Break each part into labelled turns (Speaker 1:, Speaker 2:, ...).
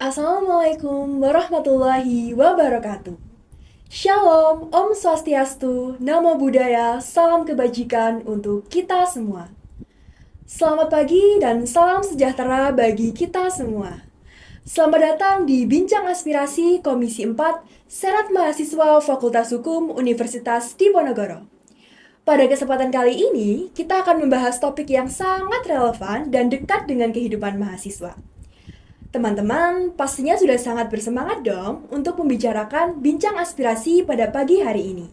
Speaker 1: Assalamualaikum warahmatullahi wabarakatuh. Shalom, Om Swastiastu, Namo Buddhaya, salam kebajikan untuk kita semua. Selamat pagi dan salam sejahtera bagi kita semua. Selamat datang di Bincang Aspirasi Komisi 4 Senat Mahasiswa Fakultas Hukum Universitas Diponegoro. Pada kesempatan kali ini, kita akan membahas topik yang sangat relevan dan dekat dengan kehidupan mahasiswa. Teman-teman pastinya sudah sangat bersemangat dong untuk membicarakan bincang aspirasi pada pagi hari ini.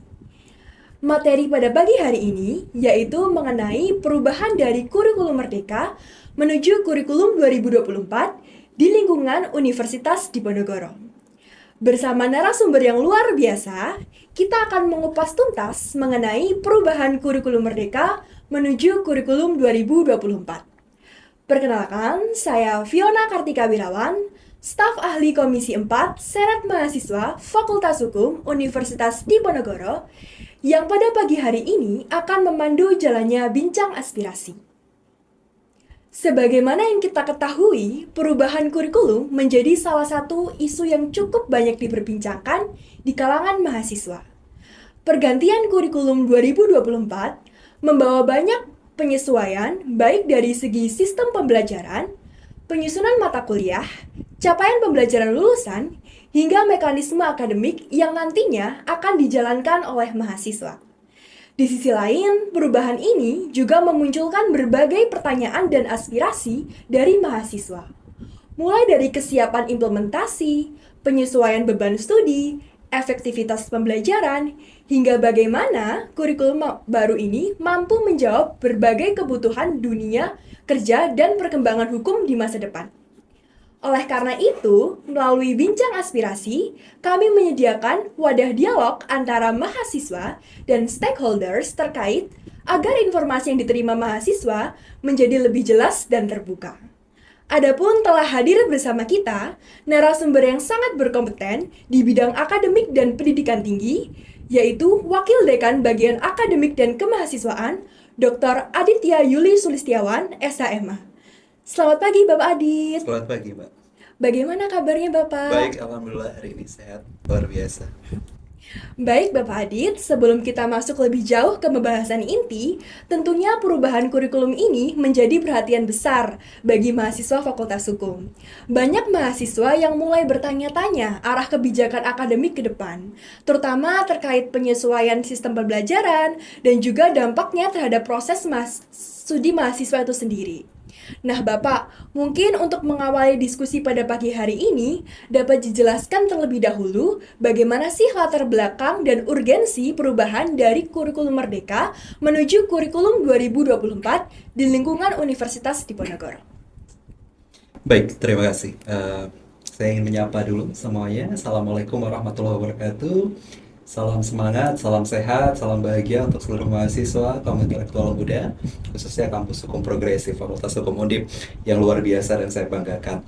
Speaker 1: Materi pada pagi hari ini yaitu mengenai perubahan dari kurikulum Merdeka menuju kurikulum 2024 di lingkungan Universitas Diponegoro. Bersama narasumber yang luar biasa, kita akan mengupas tuntas mengenai perubahan kurikulum Merdeka menuju kurikulum 2024. Perkenalkan, saya Fiona Kartika Wirawan, staf ahli Komisi 4 Senat Mahasiswa Fakultas Hukum Universitas Diponegoro, yang pada pagi hari ini akan memandu jalannya bincang aspirasi. Sebagaimana yang kita ketahui, perubahan kurikulum menjadi salah satu isu yang cukup banyak diperbincangkan di kalangan mahasiswa. Pergantian kurikulum 2024 membawa banyak penyesuaian baik dari segi sistem pembelajaran, penyusunan mata kuliah, capaian pembelajaran lulusan, hingga mekanisme akademik yang nantinya akan dijalankan oleh mahasiswa. Di sisi lain, perubahan ini juga memunculkan berbagai pertanyaan dan aspirasi dari mahasiswa. Mulai dari kesiapan implementasi, penyesuaian beban studi, efektivitas pembelajaran, hingga bagaimana kurikulum baru ini mampu menjawab berbagai kebutuhan dunia kerja dan perkembangan hukum di masa depan. Oleh karena itu, melalui bincang aspirasi, kami menyediakan wadah dialog antara mahasiswa dan stakeholders terkait agar informasi yang diterima mahasiswa menjadi lebih jelas dan terbuka. Adapun telah hadir bersama kita narasumber yang sangat berkompeten di bidang akademik dan pendidikan tinggi, yaitu Wakil Dekan Bagian Akademik dan Kemahasiswaan, Dr. Aditya Yuli Sulistiawan, SHMA. Selamat pagi Bapak Adit.
Speaker 2: Selamat pagi, Mbak.
Speaker 1: Bagaimana kabarnya Bapak?
Speaker 2: Baik, alhamdulillah hari ini sehat, luar biasa.
Speaker 1: Baik Bapak Adit, sebelum kita masuk lebih jauh ke pembahasan inti, tentunya perubahan kurikulum ini menjadi perhatian besar bagi mahasiswa Fakultas Hukum. Banyak mahasiswa yang mulai bertanya-tanya arah kebijakan akademik ke depan, terutama terkait penyesuaian sistem pembelajaran dan juga dampaknya terhadap proses studi mahasiswa itu sendiri. Nah Bapak, mungkin untuk mengawali diskusi pada pagi hari ini, dapat dijelaskan terlebih dahulu bagaimana sih latar belakang dan urgensi perubahan dari kurikulum Merdeka menuju kurikulum 2024 di lingkungan Universitas Diponegoro.
Speaker 2: Baik, terima kasih. Saya ingin menyapa dulu semuanya. Assalamualaikum warahmatullahi wabarakatuh. Salam semangat, salam sehat, salam bahagia untuk seluruh mahasiswa kaum intelektual muda, khususnya kampus Hukum Progresif Fakultas Hukum Undip yang luar biasa dan saya banggakan.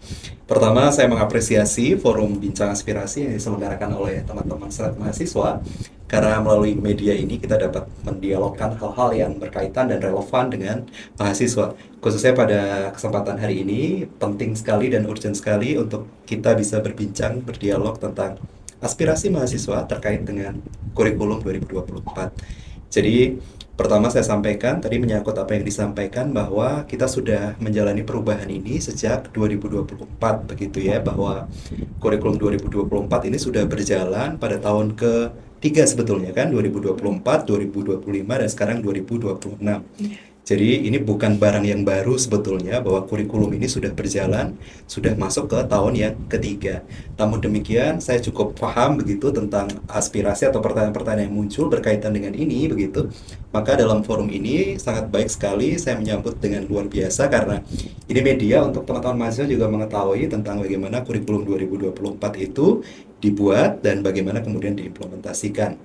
Speaker 2: Pertama, saya mengapresiasi forum bincang aspirasi yang diselenggarakan oleh teman-teman senat mahasiswa, karena melalui media ini kita dapat mendialogkan hal-hal yang berkaitan dan relevan dengan mahasiswa. Khususnya pada kesempatan hari ini, penting sekali dan urgent sekali untuk kita bisa berbincang, berdialog tentang aspirasi mahasiswa terkait dengan kurikulum 2024. Jadi, pertama saya sampaikan, tadi menyangkut apa yang disampaikan bahwa kita sudah menjalani perubahan ini sejak 2024, begitu ya, bahwa kurikulum 2024 ini sudah berjalan pada tahun ke-3 sebetulnya kan, 2024, 2025, dan sekarang 2026. Jadi ini bukan barang yang baru sebetulnya bahwa kurikulum ini sudah berjalan, sudah masuk ke tahun yang ketiga. Namun demikian saya cukup paham begitu tentang aspirasi atau pertanyaan-pertanyaan yang muncul berkaitan dengan ini begitu. Maka dalam forum ini sangat baik sekali saya menyambut dengan luar biasa karena ini media untuk teman-teman mahasiswa juga mengetahui tentang bagaimana kurikulum 2024 itu dibuat dan bagaimana kemudian diimplementasikan.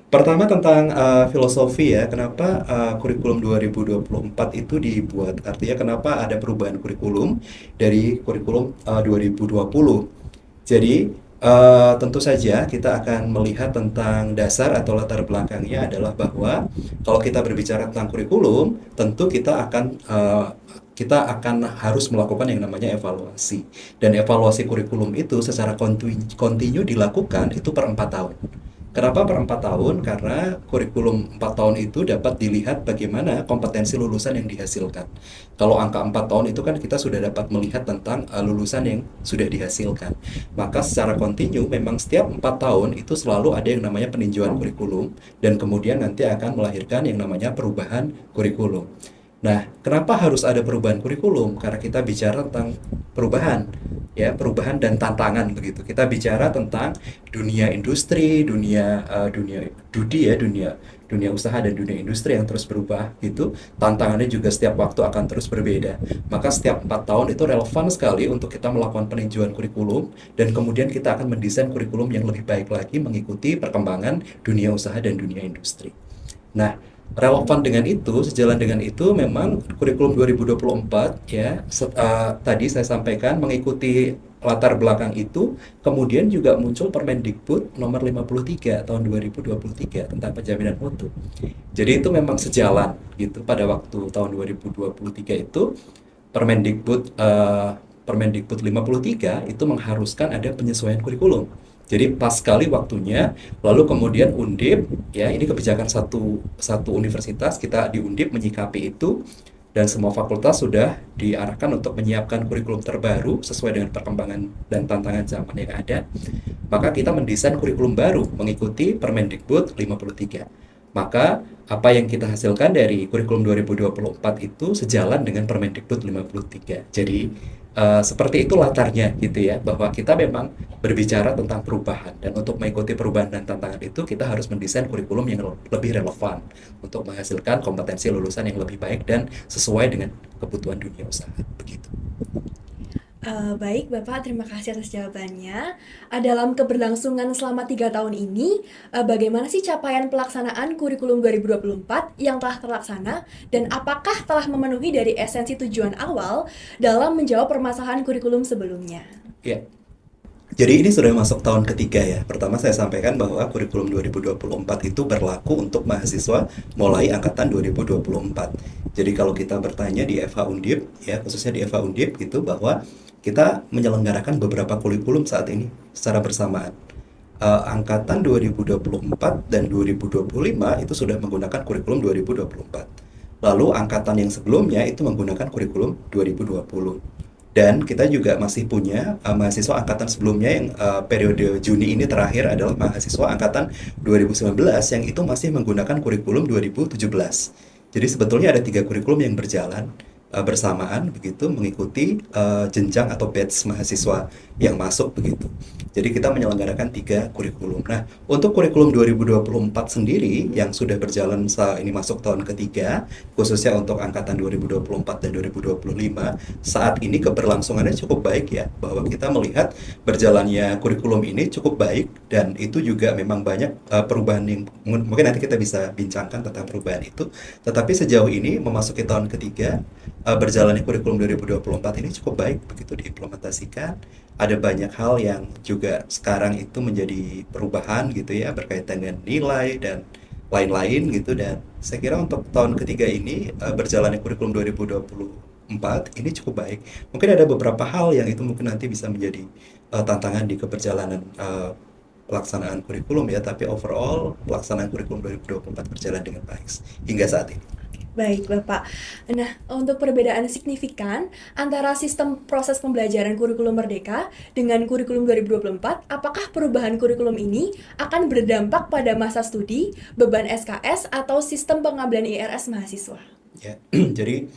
Speaker 2: Pertama tentang filosofi ya, kenapa kurikulum 2024 itu dibuat? Artinya kenapa ada perubahan kurikulum dari kurikulum 2020. Jadi tentu saja kita akan melihat tentang dasar atau latar belakangnya adalah bahwa kalau kita berbicara tentang kurikulum, tentu kita akan kita akan harus melakukan yang namanya evaluasi. Dan evaluasi kurikulum itu secara kontinu dilakukan itu per 4 tahun. Kenapa per 4 tahun? Karena kurikulum 4 tahun itu dapat dilihat bagaimana kompetensi lulusan yang dihasilkan. Kalau angka 4 tahun itu kan kita sudah dapat melihat tentang lulusan yang sudah dihasilkan. Maka secara kontinu memang setiap 4 tahun itu selalu ada yang namanya peninjauan kurikulum dan kemudian nanti akan melahirkan yang namanya perubahan kurikulum. Nah, kenapa harus ada perubahan kurikulum? Karena kita bicara tentang perubahan, ya, perubahan dan tantangan begitu. Kita bicara tentang dunia industri, dunia usaha dan dunia industri yang terus berubah gitu. Tantangannya juga setiap waktu akan terus berbeda. Maka setiap 4 tahun itu relevan sekali untuk kita melakukan peninjauan kurikulum dan kemudian kita akan mendesain kurikulum yang lebih baik lagi mengikuti perkembangan dunia usaha dan dunia industri. Nah, relevan dengan itu, sejalan dengan itu memang kurikulum 2024 ya, tadi saya sampaikan mengikuti latar belakang itu, kemudian juga muncul Permendikbud nomor 53 tahun 2023 tentang penjaminan mutu. Jadi itu memang sejalan gitu pada waktu tahun 2023 itu Permendikbud 53 itu mengharuskan ada penyesuaian kurikulum. Jadi pas sekali waktunya, lalu kemudian Undip, ya ini kebijakan satu universitas, kita di Undip menyikapi itu, dan semua fakultas sudah diarahkan untuk menyiapkan kurikulum terbaru sesuai dengan perkembangan dan tantangan zaman yang ada. Maka kita mendesain kurikulum baru mengikuti Permendikbud 53. Maka apa yang kita hasilkan dari kurikulum 2024 itu sejalan dengan Permendikbud 53. Jadi seperti itu latarnya gitu ya, bahwa kita memang berbicara tentang perubahan dan untuk mengikuti perubahan dan tantangan itu kita harus mendesain kurikulum yang lebih relevan untuk menghasilkan kompetensi lulusan yang lebih baik dan sesuai dengan kebutuhan dunia usaha begitu.
Speaker 1: Baik, Bapak, terima kasih atas jawabannya. Dalam keberlangsungan selama 3 tahun ini, bagaimana sih capaian pelaksanaan kurikulum 2024 yang telah terlaksana dan apakah telah memenuhi dari esensi tujuan awal dalam menjawab permasalahan kurikulum sebelumnya?
Speaker 2: Ya. Jadi ini sudah masuk tahun ketiga ya. Pertama saya sampaikan bahwa kurikulum 2024 itu berlaku untuk mahasiswa mulai angkatan 2024. Jadi kalau kita bertanya di FH Undip, ya khususnya di FH Undip itu bahwa kita menyelenggarakan beberapa kurikulum saat ini secara bersamaan. Angkatan 2024 dan 2025 itu sudah menggunakan kurikulum 2024. Lalu angkatan yang sebelumnya itu menggunakan kurikulum 2020. Dan kita juga masih punya mahasiswa angkatan sebelumnya yang periode Juni ini terakhir adalah mahasiswa angkatan 2019 yang itu masih menggunakan kurikulum 2017. Jadi sebetulnya ada 3 kurikulum yang berjalan bersamaan begitu mengikuti jenjang atau batch mahasiswa yang masuk begitu. Jadi kita menyelenggarakan 3 kurikulum. Nah, untuk kurikulum 2024 sendiri yang sudah berjalan ini masuk tahun ketiga, khususnya untuk angkatan 2024 dan 2025, saat ini keberlangsungannya cukup baik ya, bahwa kita melihat berjalannya kurikulum ini cukup baik dan itu juga memang banyak perubahan yang mungkin nanti kita bisa bincangkan tentang perubahan itu. Tetapi sejauh ini memasuki tahun ketiga, berjalannya kurikulum 2024 ini cukup baik begitu diimplementasikan. Ada banyak hal yang juga sekarang itu menjadi perubahan gitu ya berkaitan dengan nilai dan lain-lain gitu, dan saya kira untuk tahun ketiga ini berjalannya kurikulum 2024 ini cukup baik. Mungkin ada beberapa hal yang itu mungkin nanti bisa menjadi tantangan di keberjalanan pelaksanaan kurikulum ya, tapi overall pelaksanaan kurikulum 2024 berjalan dengan baik hingga saat ini.
Speaker 1: Baik, Bapak. Nah, untuk perbedaan signifikan antara sistem proses pembelajaran kurikulum Merdeka dengan kurikulum 2024, apakah perubahan kurikulum ini akan berdampak pada masa studi, beban SKS, atau sistem pengambilan IRS mahasiswa?
Speaker 2: Ya, jadi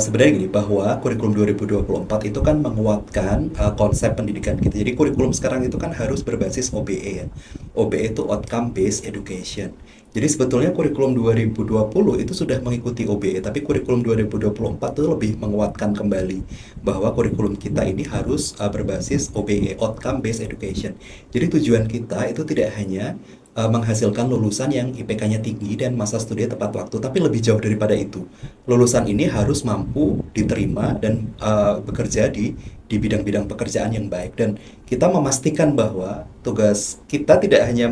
Speaker 2: sebenarnya gini, bahwa kurikulum 2024 itu kan menguatkan konsep pendidikan kita. Jadi kurikulum sekarang itu kan harus berbasis OBE ya. OBE itu Outcome Based Education. Jadi sebetulnya kurikulum 2020 itu sudah mengikuti OBE, tapi kurikulum 2024 itu lebih menguatkan kembali bahwa kurikulum kita ini harus berbasis OBE, Outcome Based Education. Jadi tujuan kita itu tidak hanya menghasilkan lulusan yang IPK-nya tinggi dan masa studi tepat waktu, tapi lebih jauh daripada itu. Lulusan ini harus mampu diterima dan bekerja di bidang-bidang pekerjaan yang baik, dan kita memastikan bahwa tugas kita tidak hanya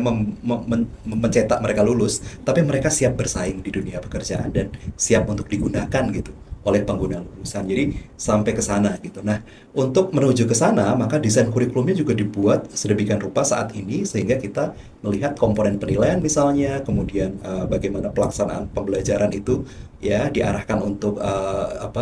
Speaker 2: mencetak mereka lulus, tapi mereka siap bersaing di dunia pekerjaan dan siap untuk digunakan gitu oleh pengguna lulusan. Jadi sampai ke sana gitu. Nah, untuk menuju ke sana, maka desain kurikulumnya juga dibuat sedemikian rupa saat ini sehingga kita melihat komponen penilaian misalnya, kemudian bagaimana pelaksanaan pembelajaran itu ya diarahkan untuk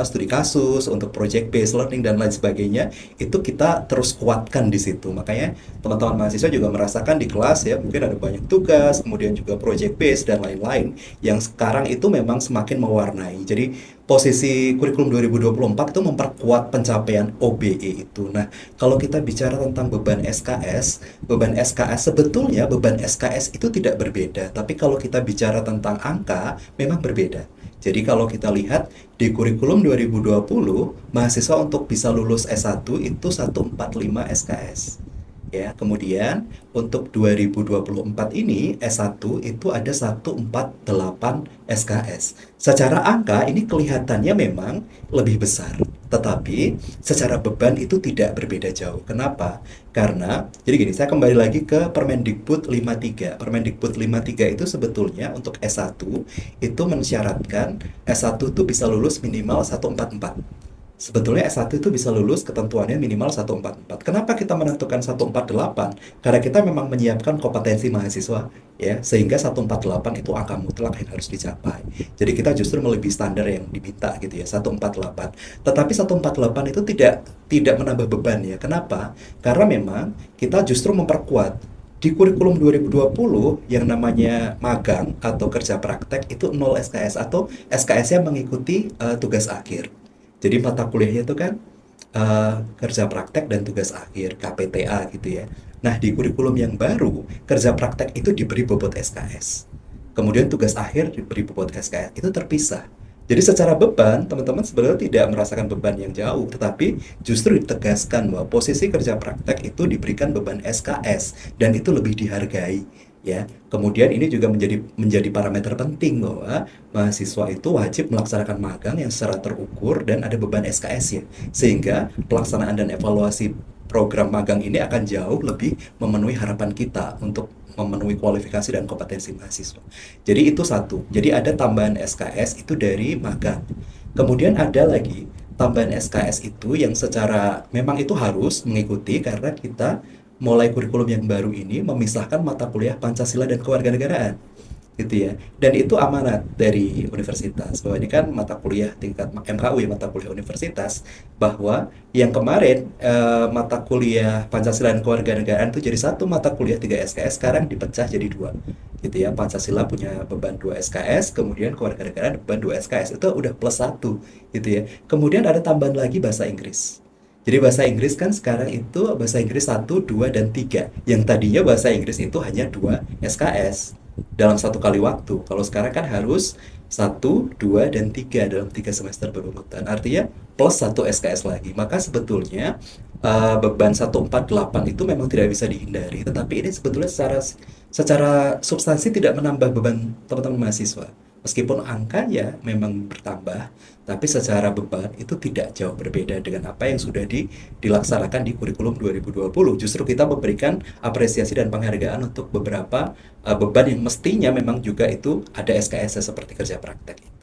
Speaker 2: studi kasus, untuk project based learning dan lain sebagainya. Itu kita terus kuatkan di situ. Makanya teman-teman mahasiswa juga merasakan di kelas ya, mungkin ada banyak tugas, kemudian juga project based dan lain-lain yang sekarang itu memang semakin mewarnai. Jadi posisi kurikulum 2024 itu memperkuat pencapaian OBE itu. Nah, kalau kita bicara tentang beban SKS sebetulnya beban SKS itu tidak berbeda, tapi kalau kita bicara tentang angka memang berbeda. Jadi kalau kita lihat di kurikulum 2020, mahasiswa untuk bisa lulus S1 itu 145 SKS. Ya, kemudian untuk 2024 ini S1 itu ada 148 SKS. Secara angka ini kelihatannya memang lebih besar, tetapi secara beban itu tidak berbeda jauh. Kenapa? Karena jadi gini, saya kembali lagi ke Permendikbud 53. Permendikbud 53 itu sebetulnya untuk S1 itu mensyaratkan S1 itu bisa lulus minimal 144. Sebetulnya S1 itu bisa lulus ketentuannya minimal 144. Kenapa kita menentukan 148? Karena kita memang menyiapkan kompetensi mahasiswa ya, sehingga 148 itu angka mutlak yang harus dicapai. Jadi kita justru melebihi standar yang diminta gitu ya, 148. Tetapi 148 itu tidak menambah beban ya. Kenapa? Karena memang kita justru memperkuat di kurikulum 2020 yang namanya magang atau kerja praktek itu 0 SKS atau SKS-nya mengikuti tugas akhir. Jadi mata kuliahnya itu kan kerja praktek dan tugas akhir KPTA gitu ya. Nah, di kurikulum yang baru, kerja praktek itu diberi bobot SKS. Kemudian tugas akhir diberi bobot SKS. Itu terpisah. Jadi secara beban, teman-teman sebenarnya tidak merasakan beban yang jauh, tetapi justru ditegaskan bahwa posisi kerja praktek itu diberikan beban SKS dan itu lebih dihargai ya. Kemudian ini juga menjadi parameter penting bahwa mahasiswa itu wajib melaksanakan magang yang secara terukur dan ada beban SKS ya. Sehingga pelaksanaan dan evaluasi program magang ini akan jauh lebih memenuhi harapan kita untuk memenuhi kualifikasi dan kompetensi mahasiswa. Jadi itu satu. Jadi ada tambahan SKS itu dari magang. Kemudian ada lagi tambahan SKS itu yang secara memang itu harus mengikuti karena kita mulai kurikulum yang baru ini memisahkan mata kuliah Pancasila dan Kewarganegaraan gitu ya. Dan itu amanat dari universitas bahwa ini kan mata kuliah tingkat MKU ya, mata kuliah universitas, bahwa yang kemarin mata kuliah Pancasila dan Kewarganegaraan itu jadi satu mata kuliah 3 SKS, sekarang dipecah jadi dua gitu ya. Pancasila punya beban 2 SKS, kemudian Kewarganegaraan beban 2 SKS, itu udah plus 1 gitu ya. Kemudian ada tambahan lagi bahasa Inggris. Jadi bahasa Inggris kan sekarang itu bahasa Inggris 1, 2, dan 3. Yang tadinya bahasa Inggris itu hanya 2 SKS dalam satu kali waktu. Kalau sekarang kan harus 1, 2, dan 3 dalam 3 semester berurutan. Artinya plus 1 SKS lagi. Maka sebetulnya beban 148 itu memang tidak bisa dihindari. Tetapi ini sebetulnya secara substansi tidak menambah beban teman-teman mahasiswa. Meskipun angkanya memang bertambah, tapi secara beban itu tidak jauh berbeda dengan apa yang sudah dilaksanakan di kurikulum 2020. Justru kita memberikan apresiasi dan penghargaan untuk beberapa beban yang mestinya memang juga itu ada SKS seperti kerja praktek.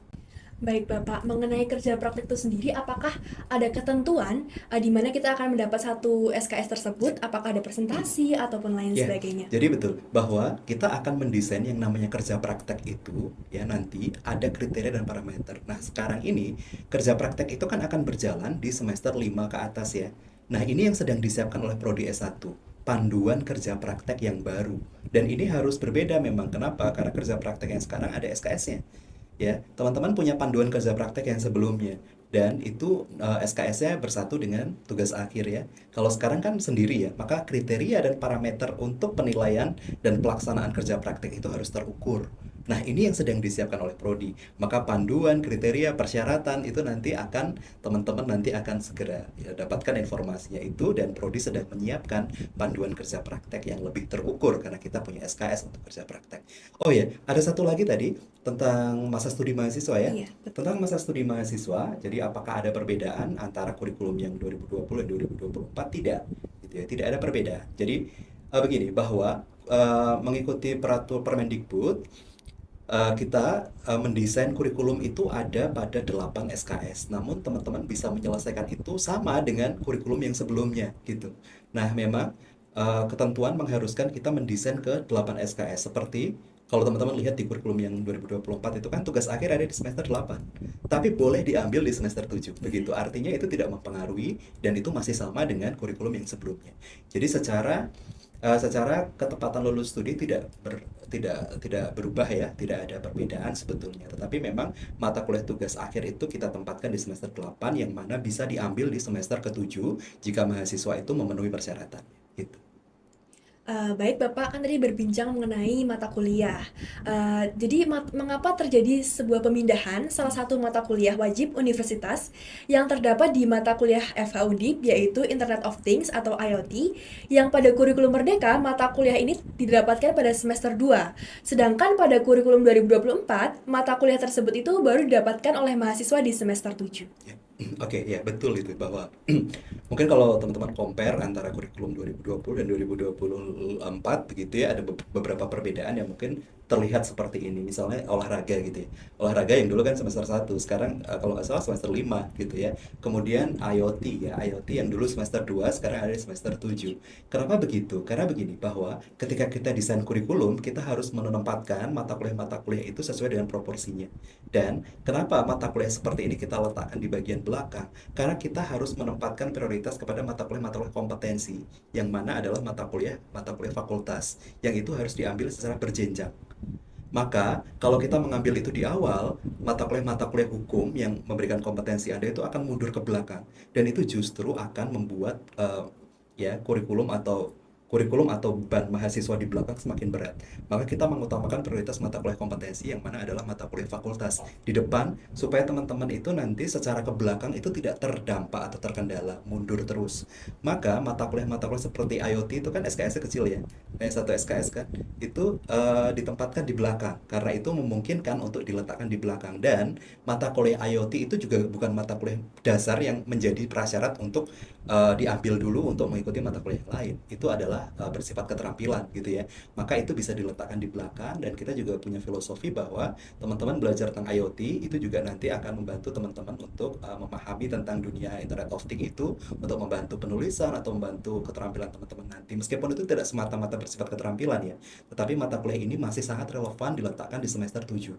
Speaker 1: Baik Bapak, mengenai kerja praktik itu sendiri, apakah ada ketentuan di mana kita akan mendapat satu SKS tersebut? Apakah ada presentasi ataupun lain
Speaker 2: Ya,
Speaker 1: sebagainya?
Speaker 2: jadi betul bahwa kita akan mendesain yang namanya kerja praktek itu ya, nanti ada kriteria dan parameter. Nah, sekarang ini kerja praktek itu kan akan berjalan di semester 5 ke atas ya. Nah, ini yang sedang disiapkan oleh Prodi S1, panduan kerja praktek yang baru. Dan ini harus berbeda memang. Kenapa? Karena kerja praktek yang sekarang ada SKS-nya. Ya, teman-teman punya panduan kerja praktek yang sebelumnya dan itu SKS-nya bersatu dengan tugas akhir ya. Kalau sekarang kan sendiri ya, maka kriteria dan parameter untuk penilaian dan pelaksanaan kerja praktek itu harus terukur. Nah, ini yang sedang disiapkan oleh Prodi. Maka panduan, kriteria, persyaratan itu teman-teman nanti akan segera ya, dapatkan informasinya itu, dan Prodi sedang menyiapkan panduan kerja praktek yang lebih terukur karena kita punya SKS untuk kerja praktek. Oh ya, ada satu lagi tadi tentang masa studi mahasiswa ya.
Speaker 1: Iya, betul.
Speaker 2: Tentang masa studi mahasiswa, jadi apakah ada perbedaan antara kurikulum yang 2020 dan 2024? Tidak, gitu ya, tidak ada perbedaan. Jadi begini, bahwa mengikuti peraturan Permendikbud kita mendesain kurikulum itu ada pada 8 SKS. Namun teman-teman bisa menyelesaikan itu sama dengan kurikulum yang sebelumnya gitu. Nah, memang ketentuan mengharuskan kita mendesain ke 8 SKS seperti kalau teman-teman lihat di kurikulum yang 2024 itu kan tugas akhir ada di semester 8, tapi boleh diambil di semester 7. Begitu. Artinya itu tidak mempengaruhi dan itu masih sama dengan kurikulum yang sebelumnya. Jadi secara ketepatan lulus studi tidak berubah ya, tidak ada perbedaan sebetulnya. Tetapi memang mata kuliah tugas akhir itu kita tempatkan di semester 8 yang mana bisa diambil di semester ke-7 jika mahasiswa itu memenuhi persyaratan. Gitu.
Speaker 1: Baik, Bapak kan tadi berbincang mengenai mata kuliah. Jadi mengapa terjadi sebuah pemindahan salah satu mata kuliah wajib universitas yang terdapat di mata kuliah FH Undip yaitu Internet of Things atau IoT yang pada kurikulum Merdeka mata kuliah ini didapatkan pada semester 2. Sedangkan pada kurikulum 2024 mata kuliah tersebut itu baru didapatkan oleh mahasiswa di semester 7.
Speaker 2: Ya. Oke, ya betul itu bahwa mungkin kalau teman-teman compare antara kurikulum 2020 dan 2024 begitu ya ada beberapa perbedaan yang mungkin terlihat seperti ini. Misalnya olahraga gitu ya. Olahraga yang dulu kan semester 1, sekarang kalau nggak salah semester 5 gitu ya. Kemudian IoT ya, IoT yang dulu semester 2 sekarang ada di semester 7. Kenapa begitu? Karena begini, bahwa ketika kita desain kurikulum, kita harus menempatkan mata kuliah itu sesuai dengan proporsinya. Dan kenapa mata kuliah seperti ini kita letakkan di bagian belakang? Karena kita harus menempatkan prioritas kepada mata kuliah kompetensi, yang mana adalah mata kuliah fakultas, yang itu harus diambil secara berjenjang. Maka, kalau kita mengambil itu di awal, mata kuliah hukum yang memberikan kompetensi Anda itu akan mundur ke belakang. Dan itu justru akan membuat ya kurikulum atau beban mahasiswa di belakang semakin berat. Maka kita mengutamakan prioritas mata kuliah kompetensi yang mana adalah mata kuliah fakultas di depan supaya teman-teman itu nanti secara ke belakang itu tidak terdampak atau terkendala, mundur terus. Maka mata kuliah seperti IoT itu kan SKS-nya kecil ya. Kayak satu SKS kan itu ditempatkan di belakang karena itu memungkinkan untuk diletakkan di belakang. Dan mata kuliah IoT itu juga bukan mata kuliah dasar yang menjadi prasyarat untuk diambil dulu untuk mengikuti mata kuliah lain. Itu adalah bersifat keterampilan gitu ya. Maka itu bisa diletakkan di belakang dan kita juga punya filosofi bahwa teman-teman belajar tentang IoT itu juga nanti akan membantu teman-teman untuk memahami tentang dunia Internet of Things itu, untuk membantu penulisan atau membantu keterampilan teman-teman nanti. Meskipun itu tidak semata-mata bersifat keterampilan ya, tetapi mata kuliah ini masih sangat relevan diletakkan di semester 7.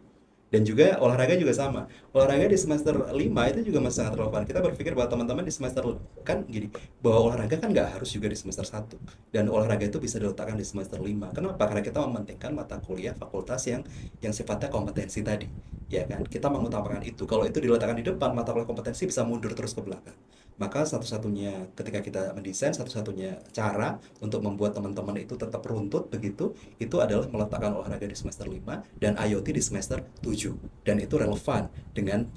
Speaker 2: Dan juga olahraga juga sama. Olahraga di semester 5 itu juga masih sangat relevan. Kita berpikir bahwa teman-teman di semester kan gini, bahwa olahraga kan nggak harus juga di semester 1. Dan olahraga itu bisa diletakkan di semester 5. Kenapa? Karena kita mementingkan mata kuliah fakultas yang sifatnya kompetensi tadi. Ya kan? Kita mengutamakan itu. Kalau itu diletakkan di depan, mata kuliah kompetensi bisa mundur terus ke belakang. Maka satu-satunya ketika kita mendesain, satu-satunya cara untuk membuat teman-teman itu tetap runtut begitu, itu adalah meletakkan olahraga di semester 5 dan IoT di semester 7. Dan itu relevan dengan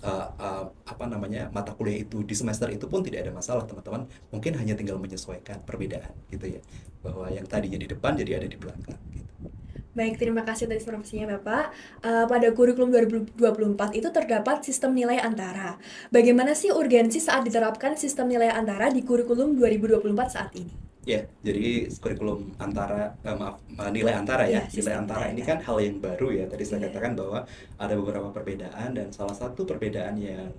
Speaker 2: mata kuliah itu di semester itu pun tidak ada masalah teman-teman. Mungkin hanya tinggal menyesuaikan perbedaan gitu ya. Bahwa yang tadinya di depan jadi ada di belakang gitu.
Speaker 1: Baik, terima kasih atas informasinya Bapak. Pada kurikulum 2024 itu terdapat sistem nilai antara. Bagaimana sih urgensi saat diterapkan sistem nilai antara di kurikulum 2024 saat ini?
Speaker 2: Ya, jadi kurikulum nilai antara ya.
Speaker 1: Iya,
Speaker 2: Nilai
Speaker 1: sistem
Speaker 2: antara
Speaker 1: nilai
Speaker 2: ini kan
Speaker 1: antara.
Speaker 2: hal yang baru ya. Tadi saya
Speaker 1: Iya.
Speaker 2: katakan bahwa ada beberapa perbedaan dan salah satu perbedaan yang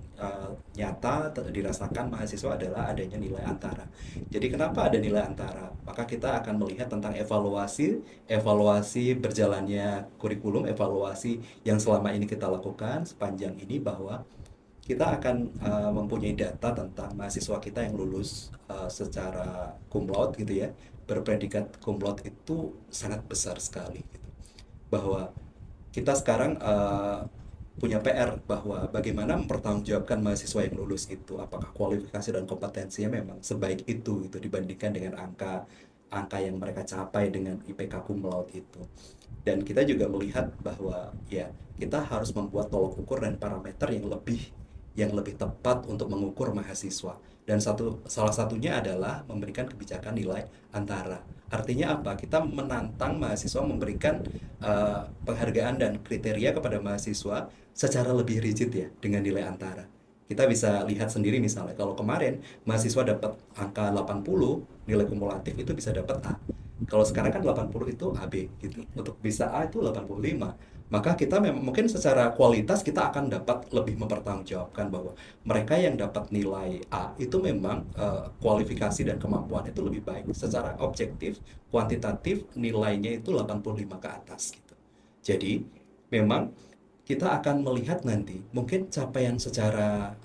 Speaker 2: nyata dirasakan mahasiswa adalah adanya nilai antara. Jadi kenapa ada nilai antara? Maka kita akan melihat tentang evaluasi berjalannya kurikulum, evaluasi yang selama ini kita lakukan sepanjang ini bahwa kita akan mempunyai data tentang mahasiswa kita yang lulus secara cum laude gitu ya, berpredikat cum laude itu sangat besar sekali gitu. Bahwa kita sekarang punya PR bahwa bagaimana mempertanggungjawabkan mahasiswa yang lulus itu, apakah kualifikasi dan kompetensinya memang sebaik itu dibandingkan dengan angka yang mereka capai dengan IPK cum laude itu. Dan kita juga melihat bahwa ya kita harus membuat tolok ukur dan parameter yang lebih tepat untuk mengukur mahasiswa. Dan salah satunya adalah memberikan kebijakan nilai antara. Artinya apa? Kita menantang mahasiswa memberikan penghargaan dan kriteria kepada mahasiswa secara lebih rigid ya dengan nilai antara. Kita bisa lihat sendiri misalnya kalau kemarin mahasiswa dapat angka 80, nilai kumulatif itu bisa dapat A. Kalau sekarang kan 80 itu AB gitu. Untuk bisa A itu 85. Maka kita memang mungkin secara kualitas kita akan dapat lebih mempertanggungjawabkan bahwa mereka yang dapat nilai A itu memang kualifikasi dan kemampuan itu lebih baik. Secara objektif, kuantitatif nilainya itu 85 ke atas gitu. Jadi memang kita akan melihat nanti mungkin capaian secara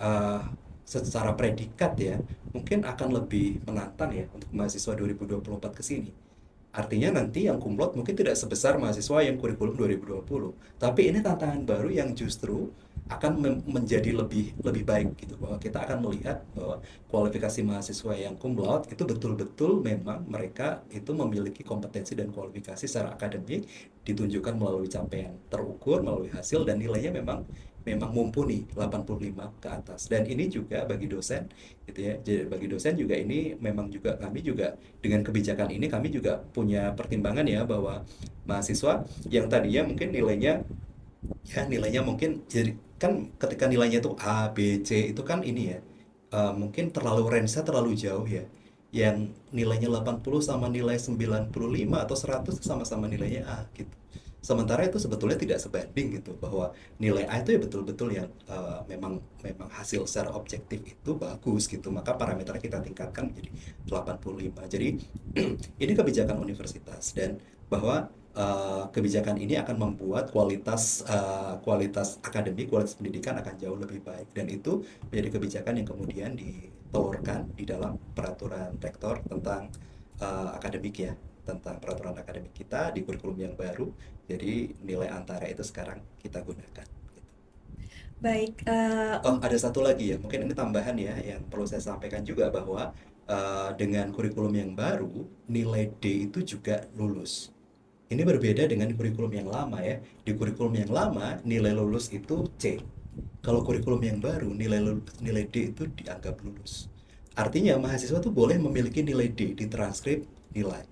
Speaker 2: predikat ya mungkin akan lebih menantang ya untuk mahasiswa 2024 ke sini. Artinya nanti yang kumlot mungkin tidak sebesar mahasiswa yang kurikulum 2020. Tapi ini tantangan baru yang justru akan menjadi lebih lebih baik gitu, bahwa kita akan melihat bahwa kualifikasi mahasiswa yang kumlot itu betul-betul memang mereka itu memiliki kompetensi dan kualifikasi secara akademik ditunjukkan melalui capaian terukur, melalui hasil dan nilainya memang memang mumpuni 85 ke atas. Dan ini juga bagi dosen gitu ya. Jadi bagi dosen juga ini memang juga kami juga dengan kebijakan ini kami juga punya pertimbangan ya bahwa mahasiswa yang tadinya mungkin nilainya mungkin jadi kan ketika nilainya itu A, B, C itu kan ini ya mungkin terlalu range-nya terlalu jauh ya. Yang nilainya 80 sama nilai 95 atau 100 sama-sama nilainya A gitu. Sementara itu sebetulnya tidak sebanding gitu bahwa nilai A itu ya betul-betul yang memang memang hasil secara objektif itu bagus gitu. Maka parameternya kita tingkatkan menjadi 85. Jadi ini kebijakan universitas dan bahwa kebijakan ini akan membuat kualitas akademik, kualitas pendidikan akan jauh lebih baik dan itu menjadi kebijakan yang kemudian ditelurkan di dalam peraturan rektor tentang akademik ya, tentang peraturan akademik kita di kurikulum yang baru. Jadi nilai antara itu sekarang kita gunakan.
Speaker 1: Baik,
Speaker 2: Oh, ada satu lagi ya, mungkin ini tambahan ya yang perlu saya sampaikan juga bahwa dengan kurikulum yang baru, nilai D itu juga lulus. Ini berbeda dengan kurikulum yang lama ya. Di kurikulum yang lama, nilai lulus itu C. Kalau kurikulum yang baru, nilai D itu dianggap lulus. Artinya mahasiswa tuh boleh memiliki nilai D di transkrip nilai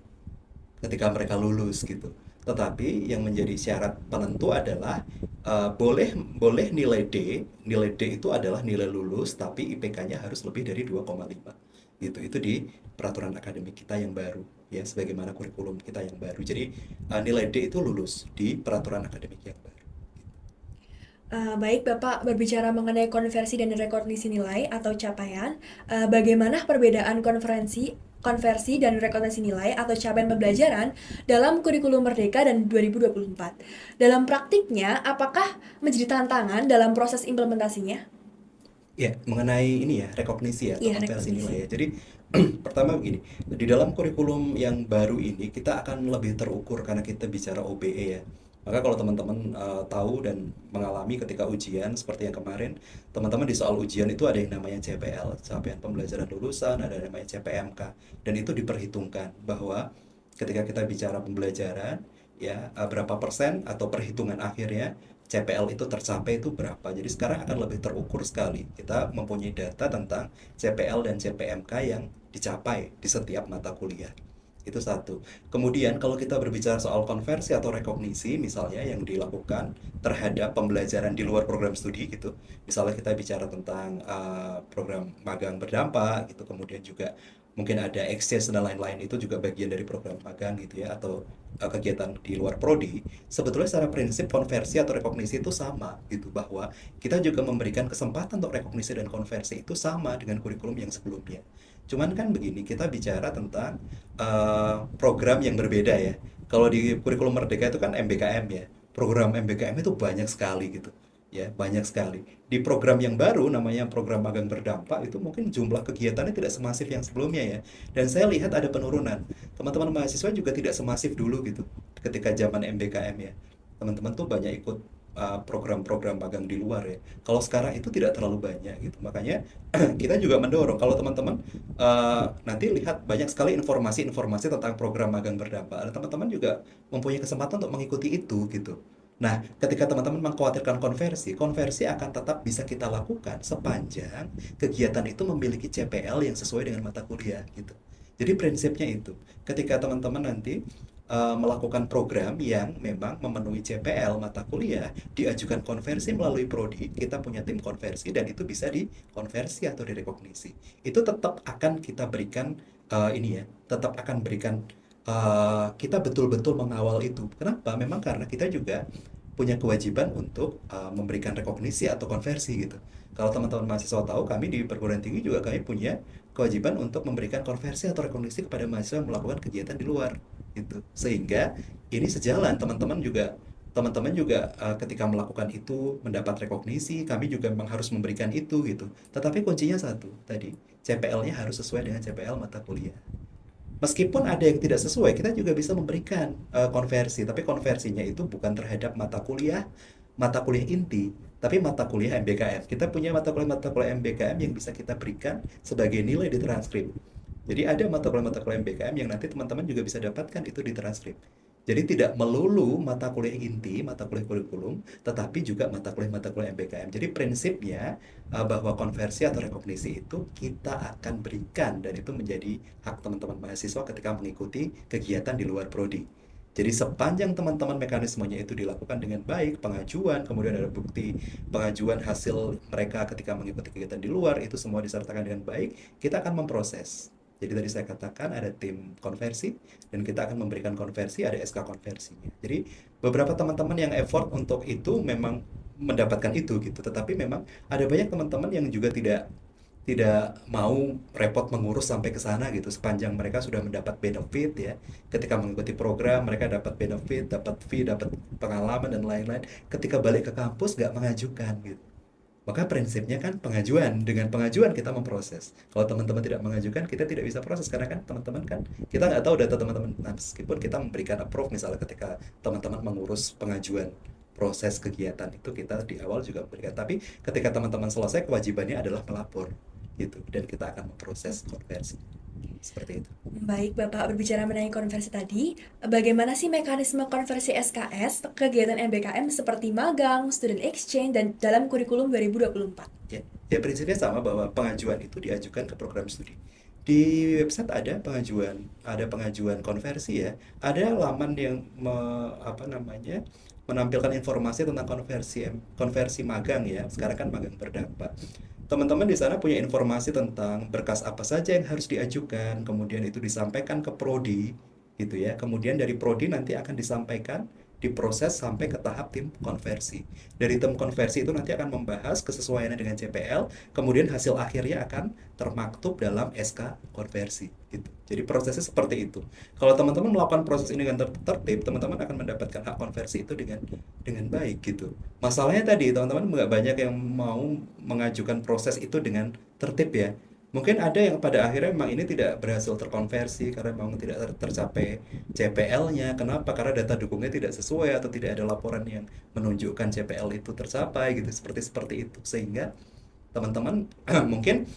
Speaker 2: ketika mereka lulus gitu. Tetapi yang menjadi syarat penentu adalah boleh boleh nilai D itu adalah nilai lulus tapi IPK-nya harus lebih dari 2,5. Gitu. Itu di peraturan akademik kita yang baru ya sebagaimana kurikulum kita yang baru. Jadi nilai D itu lulus di peraturan akademik yang baru.
Speaker 1: Baik, Bapak berbicara mengenai konversi dan rekognisi nilai atau capaian. Bagaimana perbedaan konversi dan rekognisi nilai atau capaian pembelajaran dalam kurikulum Merdeka dan 2024? Dalam praktiknya, apakah menjadi tantangan dalam proses implementasinya?
Speaker 2: Ya, mengenai ini ya, rekognisi ya atau
Speaker 1: Iya,
Speaker 2: konversi
Speaker 1: rekognisi.
Speaker 2: nilai ya. Jadi pertama begini, di dalam kurikulum yang baru ini kita akan lebih terukur karena kita bicara OBE ya. Maka kalau teman-teman tahu dan mengalami ketika ujian seperti yang kemarin, teman-teman di soal ujian itu ada yang namanya CPL, capaian pembelajaran lulusan, ada yang namanya CPMK, dan itu diperhitungkan bahwa ketika kita bicara pembelajaran, ya berapa persen atau perhitungan akhirnya CPL itu tercapai itu berapa. Jadi sekarang akan lebih terukur sekali. Kita mempunyai data tentang CPL dan CPMK yang dicapai di setiap mata kuliah. Itu satu. Kemudian kalau kita berbicara soal konversi atau rekognisi misalnya yang dilakukan terhadap pembelajaran di luar program studi gitu. Misalnya kita bicara tentang program magang berdampak gitu, kemudian juga mungkin ada exchange dan lain-lain itu juga bagian dari program magang gitu ya atau kegiatan di luar prodi. Sebetulnya secara prinsip konversi atau rekognisi itu sama gitu bahwa kita juga memberikan kesempatan untuk rekognisi dan konversi itu sama dengan kurikulum yang sebelumnya. Cuman kan begini, kita bicara tentang program yang berbeda ya. Kalau di kurikulum Merdeka itu kan MBKM ya. Program MBKM itu banyak sekali gitu. Ya, banyak sekali. Di program yang baru namanya program magang berdampak itu mungkin jumlah kegiatannya tidak semasif yang sebelumnya ya. Dan saya lihat ada penurunan. Teman-teman mahasiswa juga tidak semasif dulu gitu ketika zaman MBKM ya. Teman-teman tuh banyak ikut program-program magang di luar ya. Kalau sekarang itu tidak terlalu banyak gitu. Makanya kita juga mendorong kalau teman-teman nanti lihat banyak sekali informasi-informasi tentang program magang berdampak. Dan teman-teman juga mempunyai kesempatan untuk mengikuti itu gitu. Nah, ketika teman-teman mengkhawatirkan konversi, konversi akan tetap bisa kita lakukan sepanjang kegiatan itu memiliki CPL yang sesuai dengan mata kuliah gitu. Jadi prinsipnya itu, ketika teman-teman nanti melakukan program yang memang memenuhi CPL mata kuliah, diajukan konversi melalui prodi, kita punya tim konversi dan itu bisa dikonversi atau direkognisi. Itu tetap akan kita berikan ini ya, tetap akan berikan kita betul-betul mengawal itu. Kenapa? Memang karena kita juga punya kewajiban untuk memberikan rekognisi atau konversi gitu. Kalau teman-teman mahasiswa tahu, kami di perguruan tinggi juga kami punya kewajiban untuk memberikan konversi atau rekognisi kepada mahasiswa yang melakukan kegiatan di luar gitu. Sehingga ini sejalan teman-teman juga ketika melakukan itu mendapat rekognisi, kami juga memang harus memberikan itu gitu. Tetapi kuncinya satu tadi, CPL-nya harus sesuai dengan CPL mata kuliah. Meskipun ada yang tidak sesuai, kita juga bisa memberikan konversi, tapi konversinya itu bukan terhadap mata kuliah inti, tapi mata kuliah MBKM. Kita punya mata kuliah MBKM yang bisa kita berikan sebagai nilai di transkrip. Jadi ada mata kuliah MBKM yang nanti teman-teman juga bisa dapatkan itu di transkrip. Jadi tidak melulu mata kuliah inti, mata kuliah kurikulum, tetapi juga mata kuliah MBKM. Jadi prinsipnya bahwa konversi atau rekognisi itu kita akan berikan dan itu menjadi hak teman-teman mahasiswa ketika mengikuti kegiatan di luar prodi. Jadi sepanjang teman-teman mekanismenya itu dilakukan dengan baik, pengajuan, kemudian ada bukti pengajuan hasil mereka ketika mengikuti kegiatan di luar, itu semua disertakan dengan baik, kita akan memproses. Jadi tadi saya katakan ada tim konversi, dan kita akan memberikan konversi, ada SK konversinya. Jadi beberapa teman-teman yang effort untuk itu memang mendapatkan itu gitu, tetapi memang ada banyak teman-teman yang juga tidak tidak mau repot mengurus sampai ke sana gitu, sepanjang mereka sudah mendapat benefit ya. Ketika mengikuti program mereka dapat benefit, dapat fee, dapat pengalaman dan lain-lain. Ketika balik ke kampus nggak mengajukan gitu. Maka prinsipnya kan pengajuan, dengan pengajuan kita memproses. Kalau teman-teman tidak mengajukan, kita tidak bisa proses karena kan teman-teman kan kita nggak tahu data teman-teman. Nah, meskipun kita memberikan approve misalnya ketika teman-teman mengurus pengajuan proses kegiatan itu kita di awal juga memberikan. Tapi ketika teman-teman selesai kewajibannya adalah melapor gitu dan kita akan memproses konversi seperti itu.
Speaker 1: Baik, Bapak berbicara mengenai konversi tadi, bagaimana sih mekanisme konversi SKS kegiatan MBKM seperti magang, student exchange, dan dalam kurikulum 2024?
Speaker 2: Ya, prinsipnya sama bahwa pengajuan itu diajukan ke program studi. Di website ada pengajuan konversi ya. Ada laman yang menampilkan informasi tentang konversi magang ya. Sekarang kan magang berdampak. Teman-teman di sana punya informasi tentang berkas apa saja yang harus diajukan, kemudian itu disampaikan ke prodi gitu ya. Kemudian dari prodi nanti akan disampaikan diproses sampai ke tahap tim konversi. Dari tim konversi itu nanti akan membahas kesesuaiannya dengan CPL, kemudian hasil akhirnya akan termaktub dalam SK konversi gitu. Jadi prosesnya seperti itu. Kalau teman-teman melakukan proses ini dengan tertib, teman-teman akan mendapatkan hak konversi itu dengan baik gitu. Masalahnya tadi teman-teman nggak banyak yang mau mengajukan proses itu dengan tertib ya. Mungkin ada yang pada akhirnya memang ini tidak berhasil terkonversi karena memang tidak tercapai CPL-nya. Kenapa? Karena data dukungnya tidak sesuai atau tidak ada laporan yang menunjukkan CPL itu tercapai gitu. Seperti itu. Sehingga teman-teman mungkin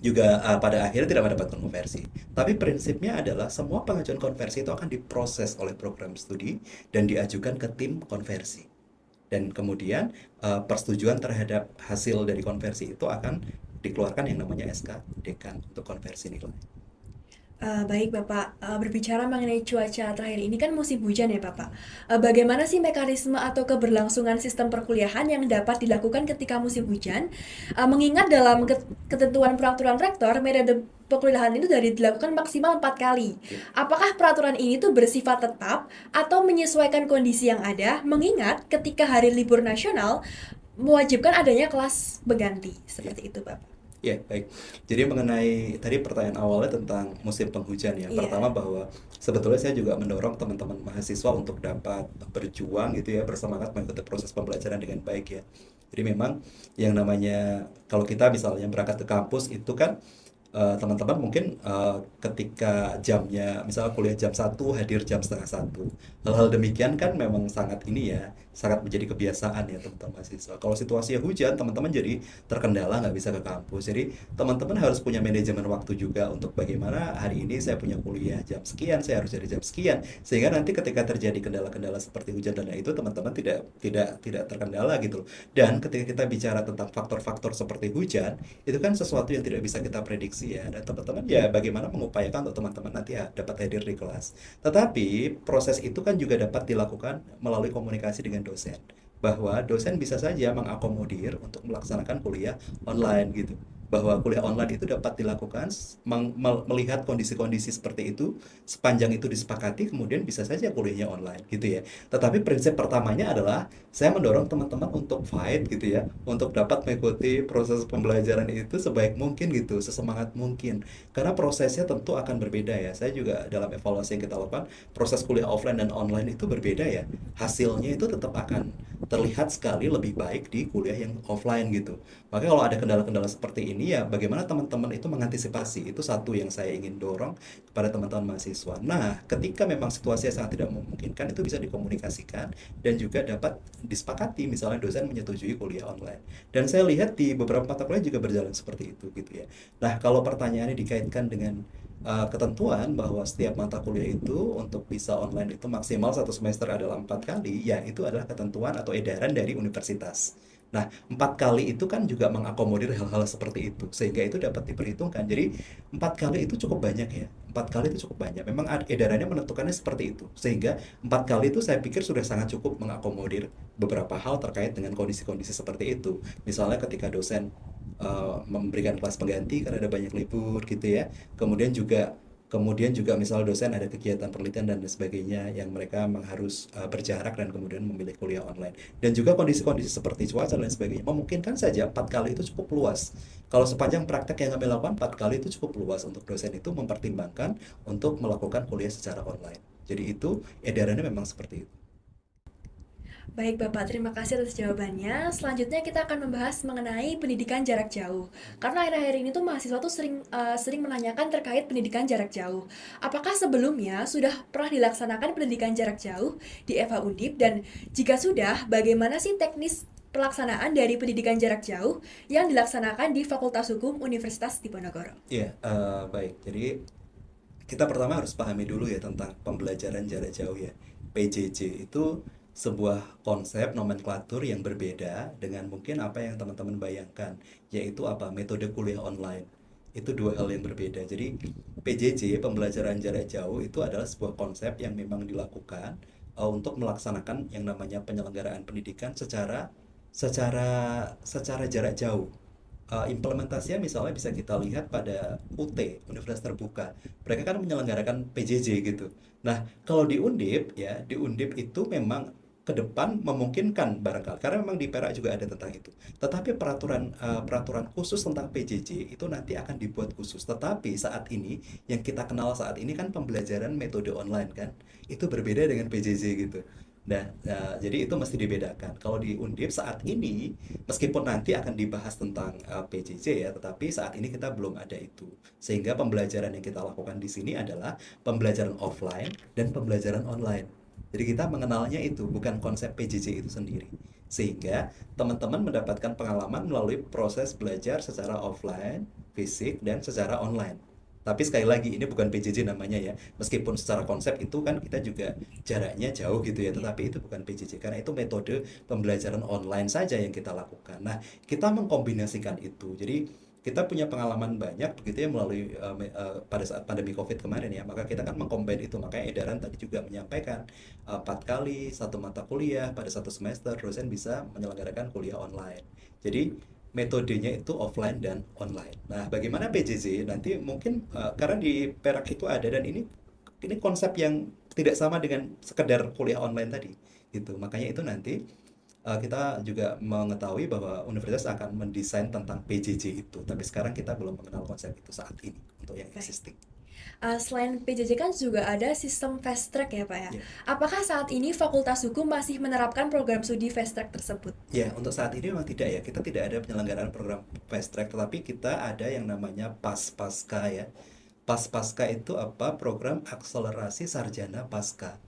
Speaker 2: juga pada akhirnya tidak mendapatkan konversi. Tapi prinsipnya adalah semua pengajuan konversi itu akan diproses oleh program studi dan diajukan ke tim konversi. Dan kemudian persetujuan terhadap hasil dari konversi itu akan dikeluarkan yang namanya SK dekan untuk konversi nilai.
Speaker 1: Baik Bapak, berbicara mengenai cuaca terakhir ini kan musim hujan ya Bapak. Bagaimana sih mekanisme atau keberlangsungan sistem perkuliahan yang dapat dilakukan ketika musim hujan? Mengingat dalam ketentuan peraturan rektor, metode perkuliahan itu dari dilakukan maksimal 4 kali. Apakah peraturan ini tuh bersifat tetap atau menyesuaikan kondisi yang ada? Mengingat ketika hari libur nasional mewajibkan adanya kelas berganti. Seperti itu Bapak.
Speaker 2: Ya, baik. Jadi mengenai tadi pertanyaan awalnya tentang musim penghujan ya.
Speaker 1: Iya.
Speaker 2: Pertama bahwa sebetulnya saya juga mendorong teman-teman mahasiswa untuk dapat berjuang gitu ya, bersemangat mengikuti proses pembelajaran dengan baik ya. Jadi memang yang namanya kalau kita misalnya berangkat ke kampus itu kan teman-teman mungkin ketika jamnya misalnya kuliah jam 1 hadir jam setengah 1. Hal-hal demikian kan memang sangat ini ya, sangat menjadi kebiasaan ya teman-teman mahasiswa. Kalau situasinya hujan, teman-teman jadi terkendala nggak bisa ke kampus. Jadi teman-teman harus punya manajemen waktu juga untuk bagaimana hari ini saya punya kuliah jam sekian, saya harus jadi jam sekian, sehingga nanti ketika terjadi kendala-kendala seperti hujan dan lain itu teman-teman tidak terkendala gitu loh. Dan ketika kita bicara tentang faktor-faktor seperti hujan, itu kan sesuatu yang tidak bisa kita prediksi ya. Dan teman-teman ya bagaimana mengupayakan untuk teman-teman nanti ya dapat hadir di kelas. Tetapi proses itu kan juga dapat dilakukan melalui komunikasi dengan dosen. Bahwa dosen bisa saja mengakomodir untuk melaksanakan kuliah online gitu. bahwa kuliah online itu dapat dilakukan melihat kondisi-kondisi seperti itu sepanjang itu disepakati kemudian bisa saja kuliahnya online gitu ya. Tetapi prinsip pertamanya adalah saya mendorong teman-teman untuk fight gitu ya, untuk dapat mengikuti proses pembelajaran itu sebaik mungkin gitu, sesemangat mungkin. Karena prosesnya tentu akan berbeda ya. Saya juga dalam evaluasi yang kita lakukan, proses kuliah offline dan online itu berbeda ya. Hasilnya itu tetap akan terlihat sekali lebih baik di kuliah yang offline gitu. Maka kalau ada kendala-kendala seperti ini ya bagaimana teman-teman itu mengantisipasi. Itu satu yang saya ingin dorong kepada teman-teman mahasiswa. Nah, ketika memang situasinya sangat tidak memungkinkan itu bisa dikomunikasikan dan juga dapat disepakati misalnya dosen menyetujui kuliah online. Dan saya lihat di beberapa mata kuliah juga berjalan seperti itu gitu ya. Nah, kalau pertanyaannya dikaitkan dengan ketentuan bahwa setiap mata kuliah itu untuk bisa online itu maksimal satu semester adalah 4 kali, ya itu adalah ketentuan atau edaran dari universitas. Nah, 4 kali itu kan juga mengakomodir hal-hal seperti itu, sehingga itu dapat diperhitungkan. Jadi, 4 kali itu cukup banyak ya. 4 kali itu cukup banyak. Memang edarannya menentukannya seperti itu, sehingga 4 kali itu saya pikir sudah sangat cukup mengakomodir beberapa hal terkait dengan kondisi-kondisi seperti itu. Misalnya ketika dosen memberikan kelas pengganti karena ada banyak libur gitu ya. Kemudian juga misal dosen ada kegiatan penelitian dan sebagainya yang mereka harus berjarak dan kemudian memilih kuliah online. Dan juga kondisi-kondisi seperti cuaca dan sebagainya memungkinkan saja 4 kali itu cukup luas. Kalau sepanjang praktek yang kami lakukan 4 kali itu cukup luas untuk dosen itu mempertimbangkan untuk melakukan kuliah secara online. Jadi itu edarannya memang seperti itu.
Speaker 1: Baik Bapak, terima kasih atas jawabannya. Selanjutnya kita akan membahas mengenai pendidikan jarak jauh. Karena akhir-akhir ini tuh mahasiswa tuh sering menanyakan terkait pendidikan jarak jauh. Apakah sebelumnya sudah pernah dilaksanakan pendidikan jarak jauh di FH Undip, dan jika sudah, bagaimana sih teknis pelaksanaan dari pendidikan jarak jauh yang dilaksanakan di Fakultas Hukum Universitas Diponegoro?
Speaker 2: Iya, baik. Jadi kita pertama harus pahami dulu ya tentang pembelajaran jarak jauh ya. PJJ itu sebuah konsep nomenklatur yang berbeda dengan mungkin apa yang teman-teman bayangkan, yaitu apa? Metode kuliah online. Itu dua hal yang berbeda. Jadi PJJ, pembelajaran jarak jauh itu adalah sebuah konsep yang memang dilakukan untuk melaksanakan yang namanya penyelenggaraan pendidikan secara secara secara jarak jauh. Implementasinya misalnya bisa kita lihat pada UT, Universitas Terbuka. Mereka kan menyelenggarakan PJJ gitu. Nah, kalau di Undip ya, di Undip itu memang ke depan memungkinkan barangkali karena memang di Perak juga ada tentang itu. Tetapi peraturan khusus tentang PJJ itu nanti akan dibuat khusus. Tetapi saat ini yang kita kenal saat ini kan pembelajaran metode online kan. Itu berbeda dengan PJJ gitu. Nah, jadi itu mesti dibedakan. Kalau di Undip saat ini, meskipun nanti akan dibahas tentang PJJ ya, tetapi saat ini kita belum ada itu. Sehingga pembelajaran yang kita lakukan di sini adalah pembelajaran offline dan pembelajaran online. Jadi kita mengenalnya itu, bukan konsep PJJ itu sendiri. Sehingga teman-teman mendapatkan pengalaman melalui proses belajar secara offline, fisik, dan secara online. Tapi sekali lagi ini bukan PJJ namanya ya. Meskipun secara konsep itu kan kita juga jaraknya jauh gitu ya, tetapi itu bukan PJJ karena itu metode pembelajaran online saja yang kita lakukan. Nah, kita mengkombinasikan itu. Jadi kita punya pengalaman banyak begitu ya melalui pada saat pandemi Covid kemarin ya. Maka kita kan mengcombine itu. Makanya edaran tadi juga menyampaikan 4 kali satu mata kuliah pada satu semester dosen bisa menyelenggarakan kuliah online. Jadi metodenya itu offline dan online. Nah, bagaimana PJJ nanti mungkin karena di Perak itu ada dan ini konsep yang tidak sama dengan sekedar kuliah online tadi gitu. Makanya itu nanti kita juga mengetahui bahwa universitas akan mendesain tentang PJJ itu. Tapi sekarang kita belum mengenal konsep itu saat ini untuk yang
Speaker 1: Baik.
Speaker 2: existing.
Speaker 1: Selain PJJ kan juga ada sistem fast track ya Pak ya.
Speaker 2: Ya.
Speaker 1: Apakah saat ini Fakultas Hukum masih menerapkan program studi fast track tersebut?
Speaker 2: Ya, untuk saat ini memang tidak ya. Kita tidak ada penyelenggaraan program fast track, tetapi kita ada yang namanya PAS-Pasca ya. PAS-Pasca itu apa? Program akselerasi sarjana pasca.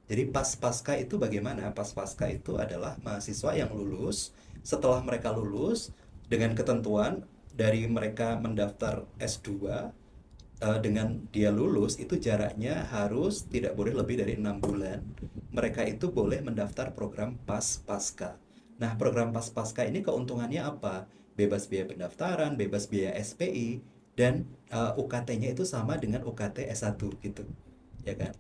Speaker 2: Jadi PAS-Pasca itu bagaimana? PAS-Pasca itu adalah mahasiswa yang lulus, setelah mereka lulus dengan ketentuan dari mereka mendaftar S2 dengan dia lulus itu jaraknya harus tidak boleh lebih dari 6 bulan. Mereka itu boleh mendaftar program PAS-Pasca. Nah, program PAS-Pasca ini keuntungannya apa? Bebas biaya pendaftaran, bebas biaya SPI, dan UKT-nya itu sama dengan UKT S1 gitu. Ya kan?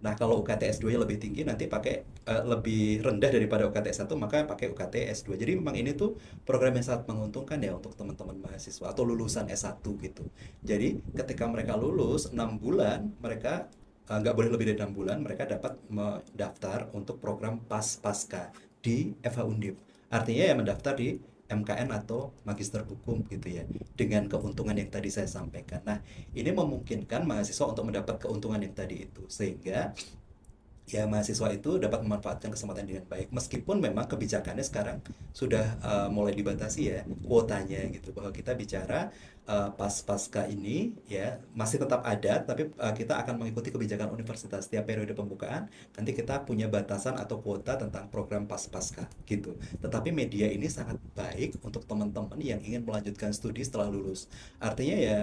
Speaker 2: Nah, kalau UKT S2-nya lebih tinggi nanti pakai lebih rendah daripada UKT S1 maka pakai UKT S2. Jadi memang ini tuh program yang sangat menguntungkan ya untuk teman-teman mahasiswa atau lulusan S1 gitu. Jadi ketika mereka lulus 6 bulan, mereka nggak boleh lebih dari 6 bulan, mereka dapat mendaftar untuk program Pasca di FH Undip. Artinya ya mendaftar di MKN atau Magister Hukum gitu ya, dengan keuntungan yang tadi saya sampaikan. Nah, ini memungkinkan mahasiswa untuk mendapat keuntungan yang tadi itu, sehingga ya mahasiswa itu dapat memanfaatkan kesempatan dengan baik meskipun memang kebijakannya sekarang sudah mulai dibatasi ya kuotanya gitu, bahwa kita bicara pasca ini ya masih tetap ada tapi kita akan mengikuti kebijakan universitas setiap periode pembukaan, nanti kita punya batasan atau kuota tentang program pasca gitu. Tetapi media ini sangat baik untuk teman-teman yang ingin melanjutkan studi setelah lulus, artinya ya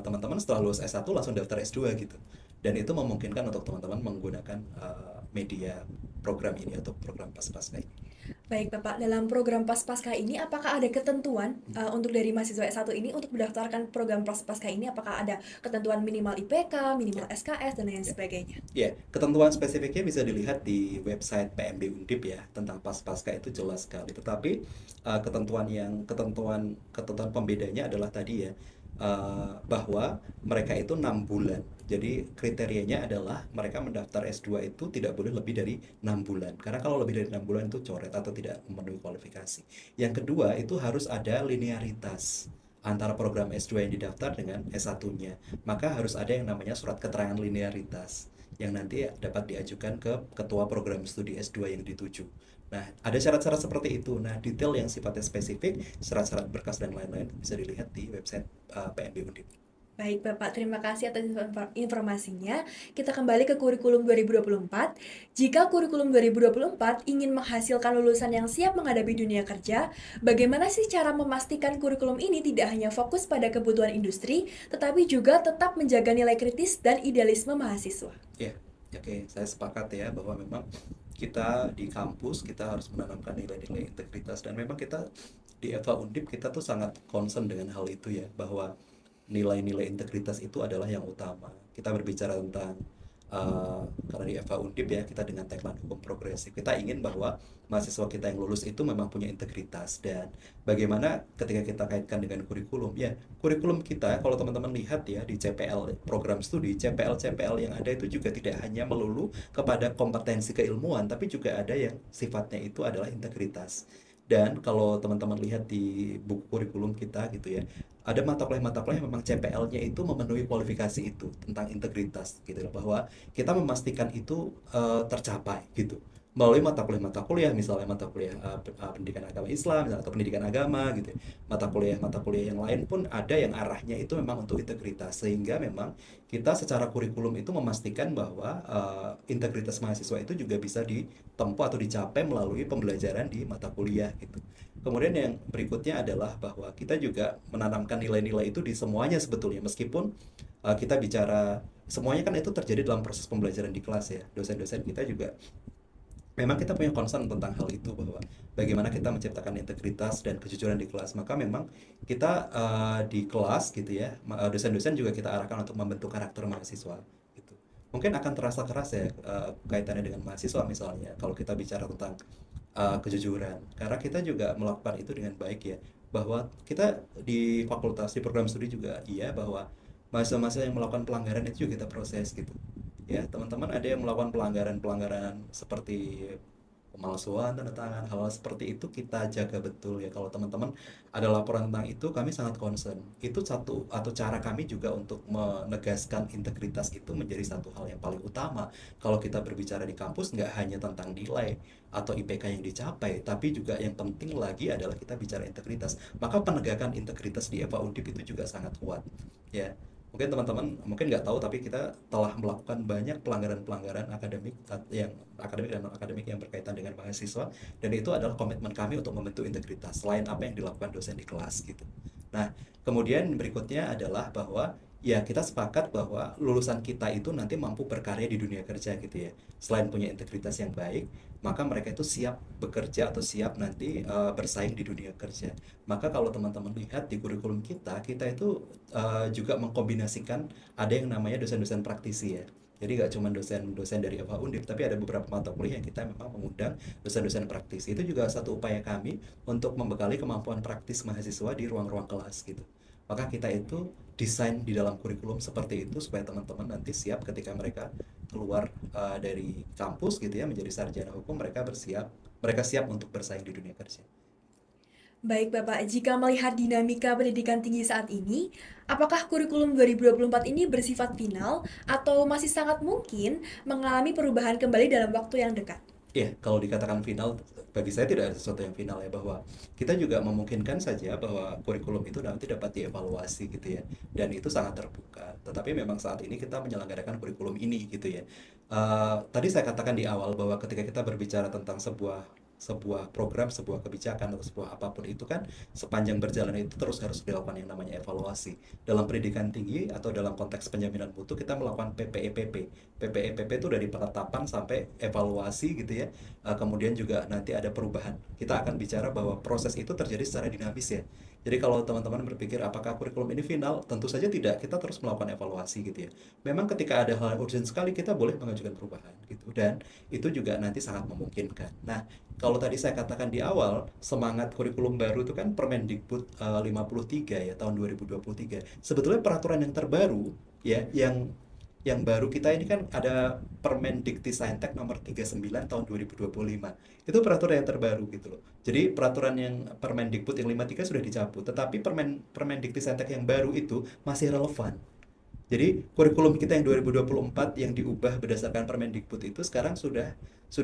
Speaker 2: teman-teman setelah lulus S1 langsung daftar S2 gitu, dan itu memungkinkan untuk teman-teman menggunakan media program ini atau program pasca ini.
Speaker 1: Baik Bapak, dalam program Pasca ini apakah ada ketentuan untuk dari mahasiswa S1 ini untuk mendaftarkan program Pasca ini, apakah ada ketentuan minimal IPK, minimal
Speaker 2: Ya,
Speaker 1: SKS, dan lain
Speaker 2: ya.
Speaker 1: sebagainya?
Speaker 2: Ya, ketentuan spesifiknya bisa dilihat di website PMB Undip ya, tentang pasca itu jelas sekali. Tetapi ketentuan pembedanya adalah tadi ya, bahwa mereka itu 6 bulan. Jadi kriterianya adalah mereka mendaftar S2 itu tidak boleh lebih dari 6 bulan. Karena kalau lebih dari 6 bulan itu coret atau tidak memenuhi kualifikasi. Yang kedua itu harus ada linearitas antara program S2 yang didaftar dengan S1-nya. Maka harus ada yang namanya surat keterangan linearitas yang nanti dapat diajukan ke ketua program studi S2 yang dituju. Nah, ada syarat-syarat seperti itu. Nah, detail yang sifatnya spesifik, syarat-syarat berkas dan lain-lain bisa dilihat di website PMB Undip.
Speaker 1: Baik Bapak, terima kasih atas informasinya. Kita kembali ke kurikulum 2024. Jika kurikulum 2024 ingin menghasilkan lulusan yang siap menghadapi dunia kerja, bagaimana sih cara memastikan kurikulum ini tidak hanya fokus pada kebutuhan industri, tetapi juga tetap menjaga nilai kritis dan idealisme mahasiswa?
Speaker 2: Ya, oke, saya sepakat ya bahwa memang kita di kampus kita harus menanamkan nilai-nilai integritas, dan memang kita di Eva Undip kita tuh sangat concern dengan hal itu ya, bahwa nilai-nilai integritas itu adalah yang utama. Kita berbicara tentang karena di Eva Undip ya kita dengan tagline hukum progresif, kita ingin bahwa mahasiswa kita yang lulus itu memang punya integritas. Dan bagaimana ketika kita kaitkan dengan kurikulum ya, kurikulum kita kalau teman-teman lihat ya di CPL program studi, CPL yang ada itu juga tidak hanya melulu kepada kompetensi keilmuan, tapi juga ada yang sifatnya itu adalah integritas. Dan kalau teman-teman lihat di buku kurikulum kita gitu ya, ada mata kuliah-mata kuliah yang memang CPL-nya itu memenuhi kualifikasi itu tentang integritas gitu loh, bahwa kita memastikan itu tercapai gitu melalui mata kuliah misalnya mata kuliah pendidikan agama Islam misalnya, atau pendidikan agama gitu ya. Mata kuliah yang lain pun ada yang arahnya itu memang untuk integritas, sehingga memang kita secara kurikulum itu memastikan bahwa integritas mahasiswa itu juga bisa ditempuh atau dicapai melalui pembelajaran di mata kuliah gitu. Kemudian yang berikutnya adalah bahwa kita juga menanamkan nilai-nilai itu di semuanya sebetulnya, meskipun kita bicara semuanya kan itu terjadi dalam proses pembelajaran di kelas ya. Dosen-dosen kita juga memang kita punya concern tentang hal itu, bahwa bagaimana kita menciptakan integritas dan kejujuran di kelas. Maka memang kita di kelas gitu ya, dosen-dosen juga kita arahkan untuk membentuk karakter mahasiswa gitu. Mungkin akan terasa keras ya kaitannya dengan mahasiswa misalnya kalau kita bicara tentang kejujuran, karena kita juga melakukan itu dengan baik ya, bahwa kita di fakultas di program studi juga iya, bahwa mahasiswa-mahasiswa yang melakukan pelanggaran itu juga kita proses gitu ya. Teman-teman ada yang melakukan pelanggaran-pelanggaran seperti pemalsuan tanda tangan, hal-hal seperti itu kita jaga betul ya. Kalau teman-teman ada laporan tentang itu, kami sangat concern. Itu satu atau cara kami juga untuk menegaskan integritas itu menjadi satu hal yang paling utama. Kalau kita berbicara di kampus nggak hanya tentang nilai atau IPK yang dicapai, tapi juga yang penting lagi adalah kita bicara integritas. Maka penegakan integritas di Eva Undip itu juga sangat kuat ya. Mungkin teman-teman mungkin nggak tahu, tapi kita telah melakukan banyak pelanggaran-pelanggaran akademik dan non akademik yang berkaitan dengan mahasiswa, dan itu adalah komitmen kami untuk membentuk integritas selain apa yang dilakukan dosen di kelas gitu. Nah, kemudian berikutnya adalah bahwa ya kita sepakat bahwa lulusan kita itu nanti mampu berkarya di dunia kerja gitu ya. Selain punya integritas yang baik, maka mereka itu siap bekerja atau siap nanti bersaing di dunia kerja. Maka kalau teman-teman lihat di kurikulum kita, kita itu juga mengkombinasikan ada yang namanya dosen-dosen praktisi ya. Jadi nggak cuma dosen-dosen dari FH Undip, tapi ada beberapa mata kuliah yang kita memang mengundang dosen-dosen praktisi. Itu juga satu upaya kami untuk membekali kemampuan praktis mahasiswa di ruang-ruang kelas gitu. Maka kita itu desain di dalam kurikulum seperti itu supaya teman-teman nanti siap ketika mereka keluar dari kampus gitu ya menjadi sarjana hukum, mereka siap untuk bersaing di dunia kerja.
Speaker 1: Baik Bapak, jika melihat dinamika pendidikan tinggi saat ini, apakah kurikulum 2024 ini bersifat final atau masih sangat mungkin mengalami perubahan kembali dalam waktu yang dekat?
Speaker 2: Iya, kalau dikatakan final, bagi saya tidak ada sesuatu yang final ya, bahwa kita juga memungkinkan saja bahwa kurikulum itu nanti dapat dievaluasi gitu ya, dan itu sangat terbuka. Tetapi memang saat ini kita menyelenggarakan kurikulum ini gitu ya. Tadi saya katakan di awal bahwa ketika kita berbicara tentang sebuah sebuah program, sebuah kebijakan atau sebuah apapun itu kan sepanjang berjalan itu terus harus dilakukan yang namanya evaluasi. Dalam pendidikan tinggi atau dalam konteks penjaminan mutu kita melakukan PPEPP. PPEPP itu dari penetapan sampai evaluasi gitu ya. Kemudian juga nanti ada perubahan. Kita akan bicara bahwa proses itu terjadi secara dinamis ya. Jadi kalau teman-teman berpikir apakah kurikulum ini final, tentu saja tidak. Kita terus melakukan evaluasi gitu ya. Memang ketika ada hal yang urgent sekali kita boleh mengajukan perubahan gitu, dan itu juga nanti sangat memungkinkan. Nah, kalau tadi saya katakan di awal, semangat kurikulum baru itu kan Permendikbud 53 ya tahun 2023. Sebetulnya peraturan yang terbaru ya, yang baru kita ini kan ada Permendiktisayangtek nomor 39 tahun 2025. Itu peraturan yang terbaru gitu loh. Jadi peraturan yang Permendikbud yang 53 sudah dicabut, tetapi Permendiktisayangtek yang baru itu masih relevan. Jadi kurikulum kita yang 2024 yang diubah berdasarkan Permendikbud itu sekarang sudah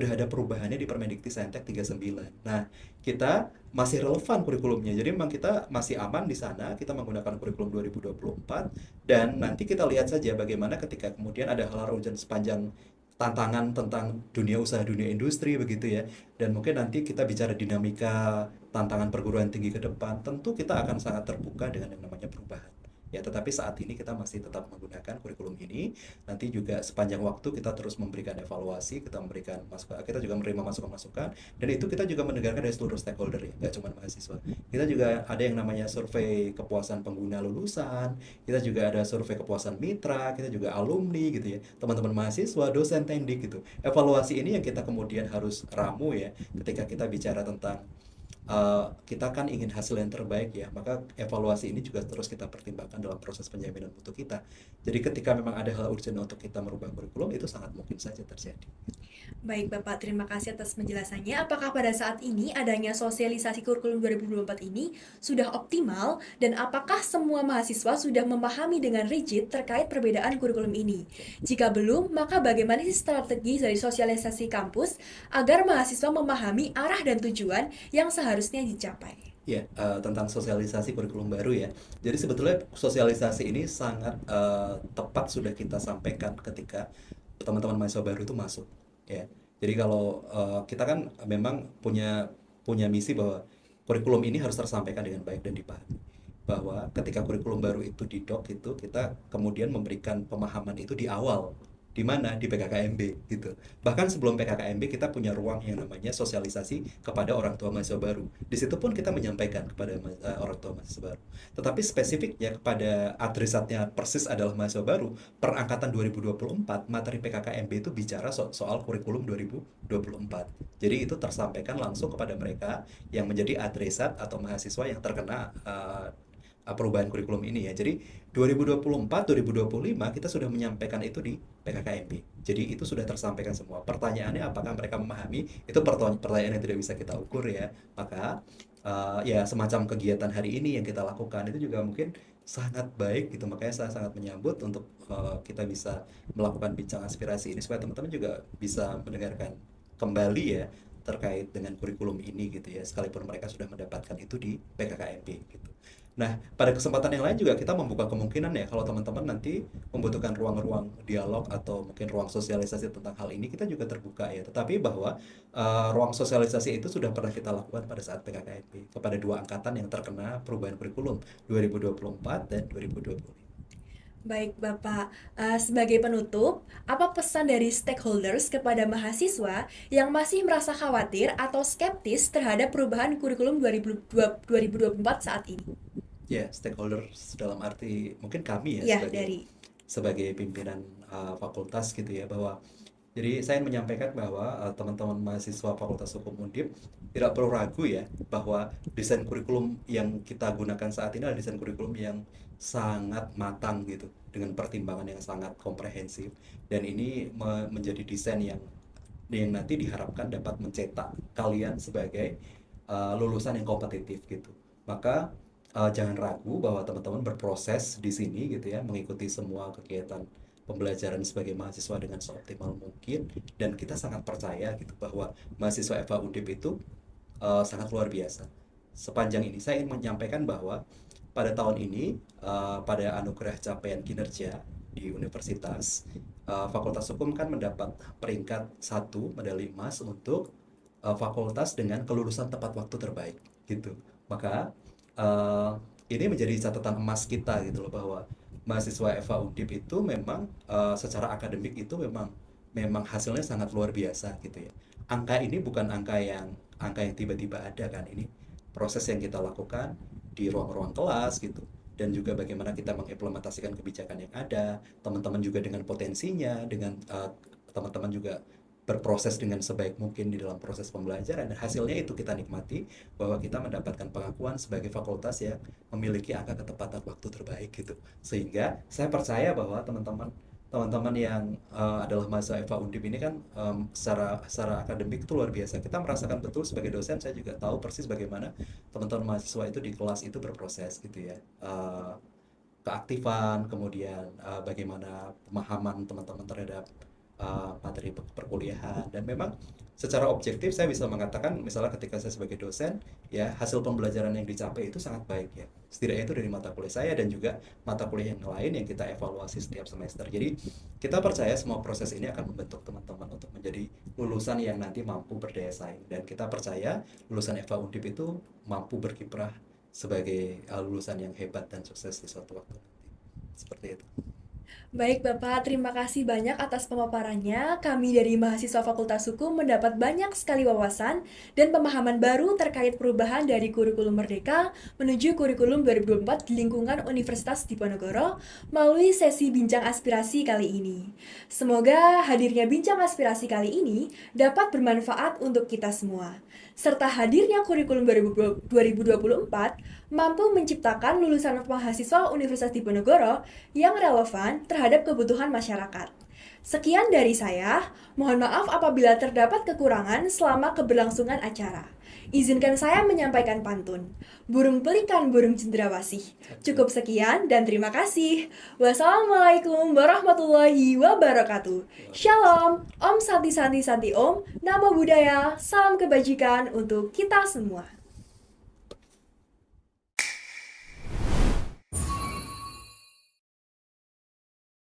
Speaker 2: ada perubahannya di Permendiktisayangtek 39. Nah, kita masih relevan kurikulumnya. Jadi memang kita masih aman di sana, kita menggunakan kurikulum 2024 dan nanti kita lihat saja bagaimana ketika kemudian ada hal-hal urgent sepanjang tantangan tentang dunia usaha, dunia industri begitu ya. Dan mungkin nanti kita bicara dinamika tantangan perguruan tinggi ke depan, tentu kita akan sangat terbuka dengan yang namanya perubahan. Ya, tetapi saat ini kita masih tetap menggunakan kurikulum ini. Nanti juga sepanjang waktu kita terus memberikan evaluasi, kita memberikan masukan, kita juga menerima masukan-masukan, dan itu kita juga mendengarkan dari seluruh stakeholder ya, nggak cuma mahasiswa. Kita juga ada yang namanya survei kepuasan pengguna lulusan, kita juga ada survei kepuasan mitra, kita juga alumni gitu ya, teman-teman mahasiswa, dosen tendik gitu. Evaluasi ini yang kita kemudian harus ramu ya, ketika kita bicara tentang kita kan ingin hasil yang terbaik ya, maka evaluasi ini juga terus kita pertimbangkan dalam proses penjaminan mutu kita. Jadi ketika memang ada hal urgent untuk kita merubah kurikulum, itu sangat mungkin saja terjadi.
Speaker 1: Baik Bapak, terima kasih atas penjelasannya. Apakah pada saat ini adanya sosialisasi kurikulum 2024 ini sudah optimal dan apakah semua mahasiswa sudah memahami dengan rigid terkait perbedaan kurikulum ini? Jika belum, maka bagaimana sih strategi dari sosialisasi kampus agar mahasiswa memahami arah dan tujuan yang seharusnya dicapai?
Speaker 2: Ya, tentang sosialisasi kurikulum baru ya. Jadi sebetulnya sosialisasi ini sangat tepat sudah kita sampaikan ketika teman-teman mahasiswa baru itu masuk ya. Jadi kalau kita kan memang punya punya misi bahwa kurikulum ini harus tersampaikan dengan baik dan dipahami. Bahwa ketika kurikulum baru itu didok itu kita kemudian memberikan pemahaman itu di awal, di mana di PKKMB gitu. Bahkan sebelum PKKMB kita punya ruang yang namanya sosialisasi kepada orang tua mahasiswa baru. Di situ pun kita menyampaikan kepada orang tua mahasiswa baru. Tetapi spesifiknya kepada adresatnya persis adalah mahasiswa baru, per angkatan 2024 materi PKKMB itu bicara soal kurikulum 2024. Jadi itu tersampaikan langsung kepada mereka yang menjadi adresat atau mahasiswa yang terkena perubahan kurikulum ini ya. Jadi 2024, 2025 kita sudah menyampaikan itu di PKKMB. Jadi itu sudah tersampaikan semua. Pertanyaannya apakah mereka memahami? Itu pertanyaan yang tidak bisa kita ukur ya. Maka ya semacam kegiatan hari ini yang kita lakukan itu juga mungkin sangat baik gitu. Makanya saya sangat menyambut untuk kita bisa melakukan bincang aspirasi ini supaya teman-teman juga bisa mendengarkan kembali ya terkait dengan kurikulum ini gitu ya, sekalipun mereka sudah mendapatkan itu di PKKMB gitu. Nah, pada kesempatan yang lain juga kita membuka kemungkinan ya kalau teman-teman nanti membutuhkan ruang-ruang dialog atau mungkin ruang sosialisasi tentang hal ini, kita juga terbuka ya. Tetapi bahwa ruang sosialisasi itu sudah pernah kita lakukan pada saat PKKMB kepada dua angkatan yang terkena perubahan kurikulum 2024 dan 2025.
Speaker 1: Baik, Bapak. Sebagai penutup, apa pesan dari stakeholders kepada mahasiswa yang masih merasa khawatir atau skeptis terhadap perubahan kurikulum 2024 saat ini?
Speaker 2: Ya, stakeholders dalam arti mungkin kami ya
Speaker 1: Ya,
Speaker 2: sebagai
Speaker 1: dari
Speaker 2: sebagai pimpinan fakultas gitu ya, bahwa jadi saya menyampaikan bahwa teman-teman mahasiswa Fakultas Hukum Undip tidak perlu ragu ya bahwa desain kurikulum yang kita gunakan saat ini adalah desain kurikulum yang sangat matang gitu dengan pertimbangan yang sangat komprehensif, dan ini menjadi desain yang nanti diharapkan dapat mencetak kalian sebagai lulusan yang kompetitif gitu. Maka jangan ragu bahwa teman-teman berproses di sini gitu ya, mengikuti semua kegiatan pembelajaran sebagai mahasiswa dengan seoptimal mungkin, dan kita sangat percaya gitu bahwa mahasiswa FH Undip itu sangat luar biasa. Sepanjang ini saya ingin menyampaikan bahwa pada tahun ini pada anugerah capaian kinerja di universitas, Fakultas Hukum kan mendapat peringkat satu medali emas untuk fakultas dengan kelulusan tepat waktu terbaik gitu. Maka uh, ini menjadi catatan emas kita gitu loh, bahwa mahasiswa FH Undip itu memang secara akademik itu memang memang hasilnya sangat luar biasa gitu ya. Angka ini bukan angka yang tiba-tiba ada kan, ini proses yang kita lakukan di ruang-ruang kelas gitu, dan juga bagaimana kita mengimplementasikan kebijakan yang ada, teman-teman juga dengan potensinya, dengan teman-teman juga berproses dengan sebaik mungkin di dalam proses pembelajaran, dan hasilnya itu kita nikmati bahwa kita mendapatkan pengakuan sebagai fakultas yang memiliki angka ketepatan waktu terbaik gitu. Sehingga saya percaya bahwa teman-teman yang adalah mahasiswa FH Undip ini kan secara akademik itu luar biasa. Kita merasakan betul sebagai dosen, saya juga tahu persis bagaimana teman-teman mahasiswa itu di kelas itu berproses gitu ya. Keaktifan, kemudian bagaimana pemahaman teman-teman terhadap materi perkuliahan, dan memang secara objektif saya bisa mengatakan misalnya ketika saya sebagai dosen ya, hasil pembelajaran yang dicapai itu sangat baik ya, setidaknya itu dari mata kuliah saya dan juga mata kuliah yang lain yang kita evaluasi setiap semester. Jadi kita percaya semua proses ini akan membentuk teman-teman untuk menjadi lulusan yang nanti mampu berdaya saing, dan kita percaya lulusan FH Undip itu mampu berkiprah sebagai lulusan yang hebat dan sukses di suatu waktu nanti. Seperti itu.
Speaker 1: Baik Bapak, terima kasih banyak atas pemaparannya. Kami dari mahasiswa Fakultas Hukum mendapat banyak sekali wawasan dan pemahaman baru terkait perubahan dari kurikulum Merdeka menuju kurikulum 2024 di lingkungan Universitas Diponegoro melalui sesi bincang aspirasi kali ini. Semoga hadirnya bincang aspirasi kali ini dapat bermanfaat untuk kita semua, serta hadirnya kurikulum 2024 mampu menciptakan lulusan mahasiswa Universitas Diponegoro yang relevan terhadap kebutuhan masyarakat. Sekian dari saya, mohon maaf apabila terdapat kekurangan selama keberlangsungan acara. Izinkan saya menyampaikan pantun. Burung pelikan burung cendrawasih. Cukup sekian dan terima kasih. Wassalamualaikum warahmatullahi wabarakatuh. Shalom, Om Santi Santi Santi Om, Namo Buddhaya, salam kebajikan untuk kita semua.